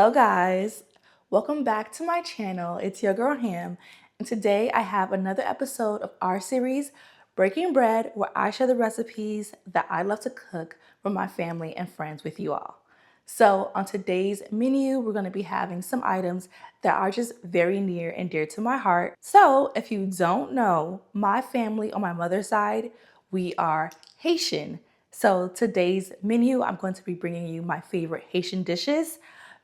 Hello guys, welcome back to my channel. It's your girl Ham, and today I have another episode of our series Breaking Bread, where I share the recipes that I love to cook for my family and friends with you all. So on today's menu, we're going to be having some items that are just very near and dear to my heart. So if you don't know, my family on my mother's side, we are Haitian. So today's menu, I'm going to be bringing you my favorite Haitian dishes,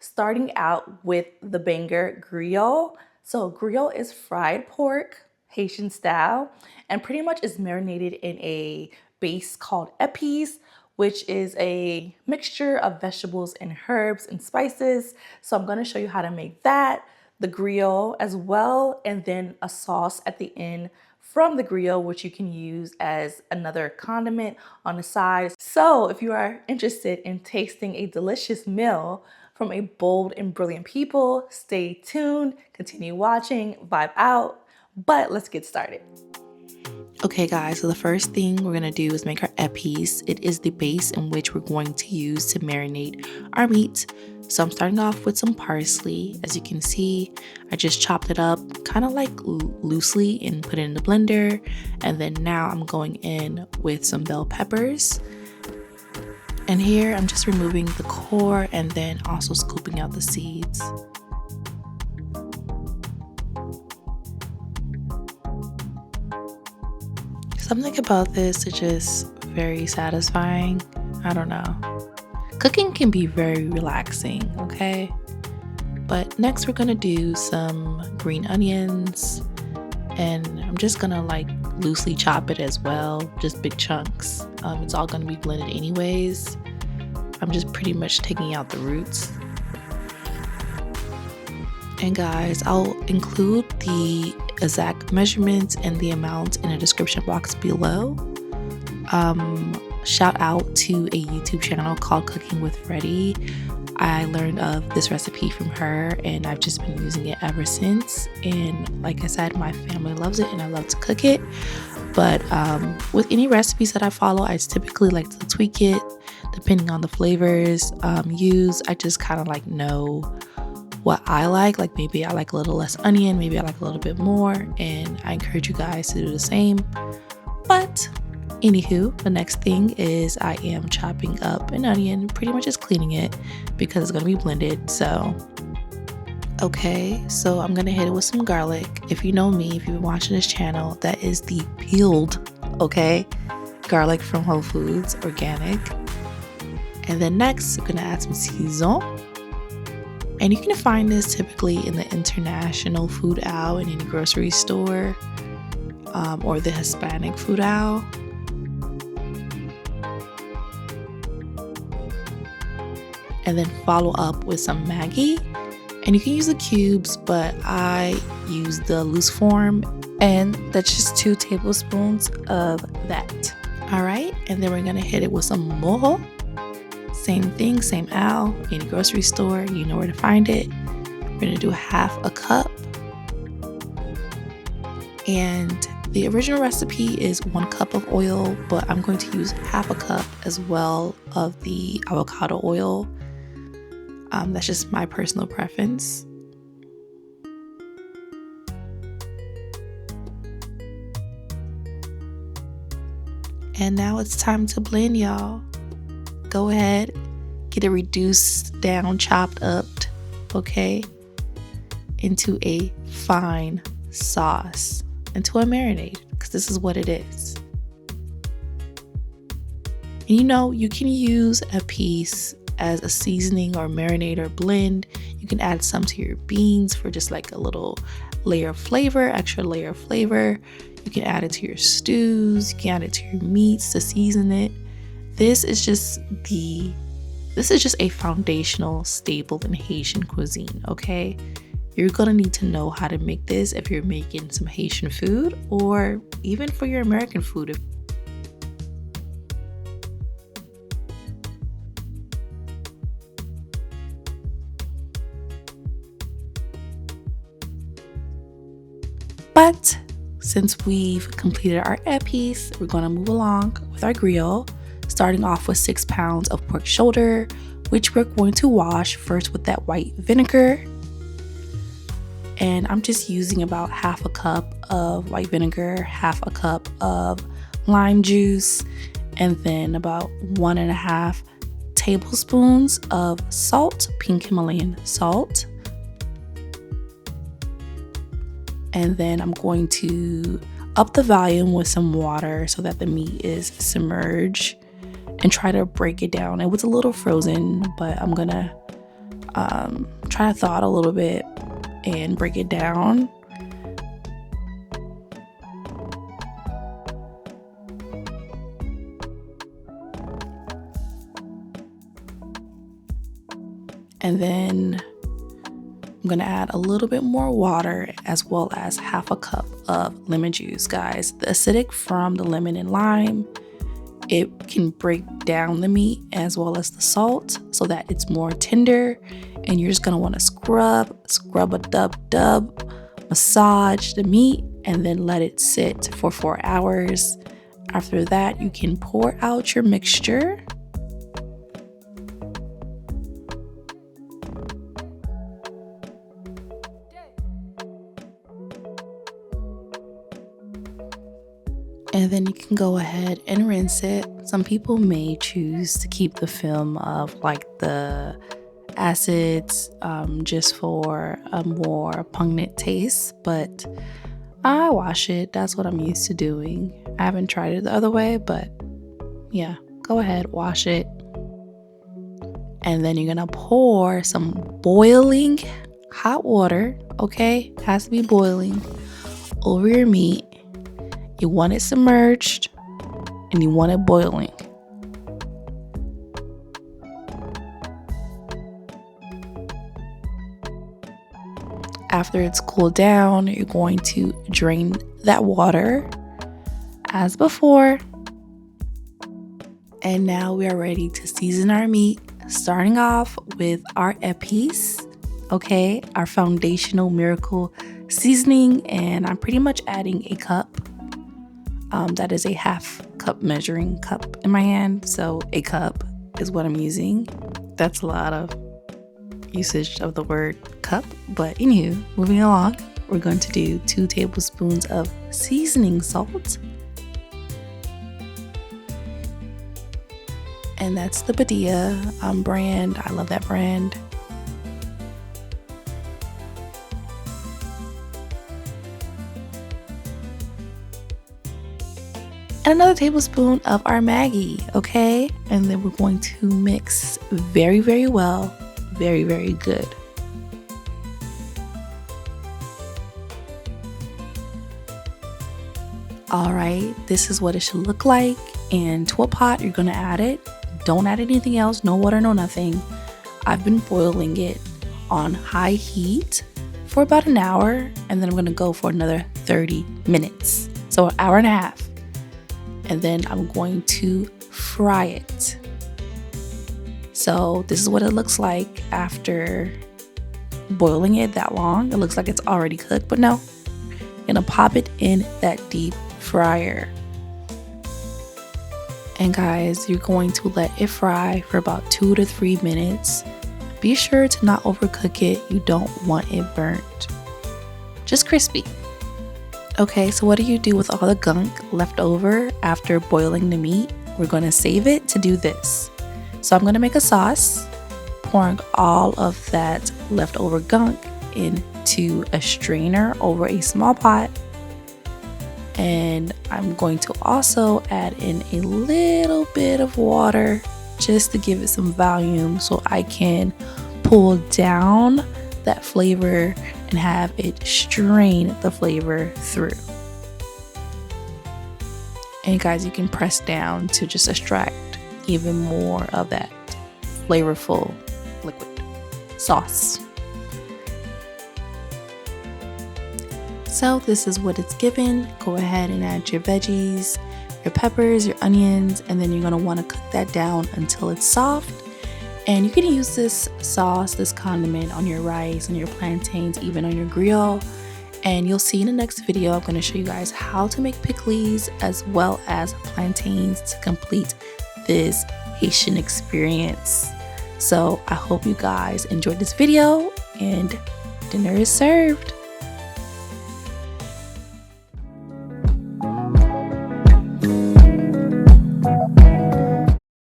starting out with the banger Griot. So Griot is fried pork, Haitian style, and pretty much is marinated in a base called Epis, which is a mixture of vegetables and herbs and spices. So I'm gonna show you how to make that, the griot as well, and then a sauce at the end from the griot, which you can use as another condiment on the side. So if you are interested in tasting a delicious meal from a bold and brilliant people, stay tuned, continue watching, vibe out, but let's get started. Okay guys, so the first thing we're going to do is make our epis. It is the base in which we're going to use to marinate our meat. So I'm starting off with some parsley. As you can see, I just chopped it up kind of like loosely and put it in the blender. And then now I'm going in with some bell peppers. And here I'm just removing the core and then also scooping out the seeds. Something about this is just very satisfying. I don't know. Cooking can be very relaxing, okay? But next we're gonna do some green onions, and I'm just gonna like loosely chop it as well, just big chunks. It's all gonna be blended anyways. I'm just pretty much taking out the roots. And guys, I'll include the exact measurements and the amount in the description box below. Shout out to a YouTube channel called Cooking with Freddie. I learned of this recipe from her and I've just been using it ever since. And like I said, my family loves it and I love to cook it. But with any recipes that I follow, I typically like to tweak it depending on the flavors used. I just kind of like know what I like maybe I like a little less onion, maybe I like a little bit more, and I encourage you guys to do the same. But anywho, the next thing is I am chopping up an onion, pretty much just cleaning it because it's going to be blended. So okay, so I'm going to hit it with some garlic. If you know me, if you've been watching this channel, that is the peeled, okay, garlic from Whole Foods, organic. And then next, I'm going to add some Sazón. And you can find this typically in the international food aisle in any grocery store or the Hispanic food aisle. And then follow up with some Maggi. And you can use the cubes, but I use the loose form. And that's just 2 tablespoons of that. All right, and then we're gonna hit it with some mojo. Same thing, same aisle, any grocery store, you know where to find it. We're gonna do 1/2 cup. And the original recipe is 1 cup of oil, but I'm going to use 1/2 cup as well of the avocado oil. That's just my personal preference. And now it's time to blend, y'all. Go ahead, get it reduced down, chopped up, okay, into a fine sauce, into a marinade, because this is what it is. And you know, you can use a piece as a seasoning or marinade or blend. You can add some to your beans for just like a little layer of flavor, extra layer of flavor. You can add it to your stews, you can add it to your meats to season it. This is just a foundational staple in Haitian cuisine, okay? You're gonna need to know how to make this if you're making some Haitian food or even for your American food. But since we've completed our epis, we're gonna move along with our griot. Starting off with 6 pounds of pork shoulder, which we're going to wash first with that white vinegar. And I'm just using about half a cup of white vinegar, half a cup of lime juice, and then about 1.5 tablespoons of salt, pink Himalayan salt. And then I'm going to up the volume with some water so that the meat is submerged and try to break it down. It was a little frozen, but I'm gonna try to thaw it a little bit and break it down. And then I'm gonna add a little bit more water as well as half a cup of lemon juice. Guys, the acidic from the lemon and lime, it can break down the meat as well as the salt so that it's more tender. And you're just gonna wanna scrub a dub, massage the meat, and then let it sit for 4 hours. After that, you can pour out your mixture. And then you can go ahead and rinse it. Some people may choose to keep the film of like the acids just for a more pungent taste, but I wash it. That's what I'm used to doing. I haven't tried it the other way, but yeah, go ahead, wash it. And then you're gonna pour some boiling hot water, okay? It has to be boiling, over your meat. You want it submerged and you want it boiling. After it's cooled down, you're going to drain that water as before. And now we are ready to season our meat, starting off with our Epis, okay? Our foundational miracle seasoning, and I'm pretty much adding a cup. That is a half cup measuring cup in my hand, so a cup is what I'm using. That's a lot of usage of the word cup, but anywho, moving along, we're going to do 2 tablespoons of seasoning salt, and that's the Padilla brand. I love that brand. And another tablespoon of our Maggi, okay? And then we're going to mix very, very well, very, very good. All right, this is what it should look like. And to a pot, you're gonna add it. Don't add anything else, no water, no nothing. I've been boiling it on high heat for about an hour, and then I'm gonna go for another 30 minutes. So an hour and a half. And then I'm going to fry it. So this is what it looks like after boiling it that long. It looks like it's already cooked, but no. I'm gonna pop it in that deep fryer. And guys, you're going to let it fry for about 2 to 3 minutes. Be sure to not overcook it. You don't want it burnt. Just crispy. Okay, so what do you do with all the gunk left over after boiling the meat? We're going to save it to do this. So I'm going to make a sauce, pouring all of that leftover gunk into a strainer over a small pot. And I'm going to also add in a little bit of water just to give it some volume so I can pull down that flavor and have it strain the flavor through. And guys, you can press down to just extract even more of that flavorful liquid sauce. So this is what it's given. Go ahead and add your veggies, your peppers, your onions, and then you're gonna wanna cook that down until it's soft. And you can use this sauce, this condiment on your rice, on your plantains, even on your griot. And you'll see in the next video, I'm gonna show you guys how to make pickles as well as plantains to complete this Haitian experience. So I hope you guys enjoyed this video, and dinner is served.